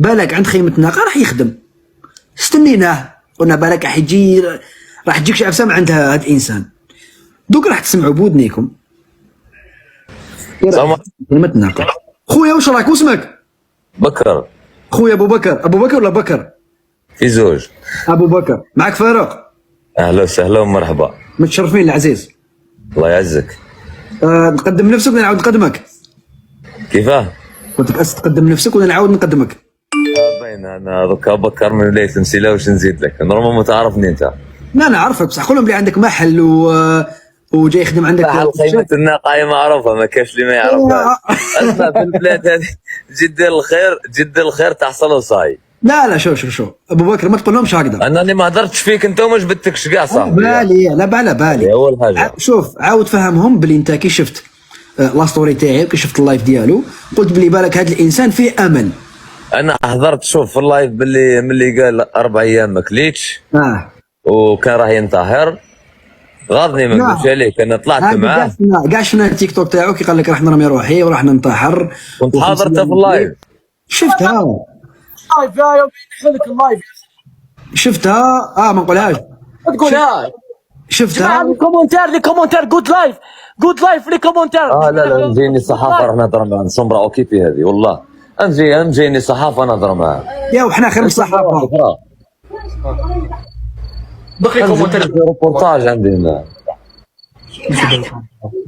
بالك عند خيمة ناقة راح يخدم، استنيناه، قلنا بالك راح يجي، راح تجيك شعب سمع عند هذا الانسان، دوك راح تسمعوا بودنيكم. خيمة ناقة. خويا واش راك واسمك؟ بكر. خويا ابو بكر، ابو بكر ولا بكر؟ في زوج. ابو بكر، معك فاروق. اهلا وسهلا ومرحبا. متشرفين العزيز. الله يعزك. نقدم نفسك ولا نعاود نقدمك؟ كيفاه؟ قلت لك تقدم نفسك ولا نعاود نقدمك؟ باين انا دوكا بكر من ولايه المسيله، واش نزيد لك؟ نورمال ما تعرفني انت. لا انا عارفك، بصح قول لهم بلي عندك محل وجاي يخدم عندك. محل خيمة الناقة هي معروفة، ما كاش اللي ما يعرفهاش. اسمع، في البلاد هذه جد الخير، جد الخير تحصل وصاي. لا شوف ابو بكر ما تقول لهمش هكذا. انني ما هدرتش فيك انت وما جبدتكش كاع صاحبي. بالي لا على بالي. اول حاجة شوف عاود فهمهم بلي انت كي شفت لا ستوري تاعي وكي شفت اللايف ديالو قلت بلي بالك هذا الانسان فيه امل. انا حضرت، شوف في اللايف باللي ملي قال 4 ايام ما كليتش وكان راه ينتحر، غاضني ما نقولش عليك، انا طلعت معاه كاع شفنا التيك توك تاعو كي قال لك راح نرمي روحي وراح ننتحر. كنت حاضرته في اللايف، شفتها لايف يا يوم يدخلك اللايف، شفتها. ما نقولهاش، ما تقولها. شفتها. لي كومونتير جود لايف لي كومونتير. لا نجيني صحافه راح نهضر مع سمبرا اوكيبي هذه، والله نجيني صحافه نهضر معاه. يا وحنا خير من الصحافه. بقي كومونتير روبورتاج عندنا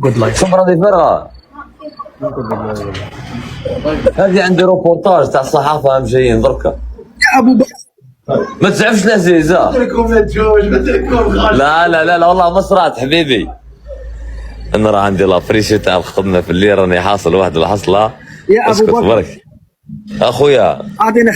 جود لايف. سمبرا دي فرغه هذه عندي روبورتاج تاع الصحافه جايين دركا. يا ابو بكر ما تزعفش العزيزه. لا والله ما صرات حبيبي. انا راه عندي لابريسي تاع الخدمه في الليل، راني حاصل واحد الحصله. يا ابو بكر برك اخويا اعطينا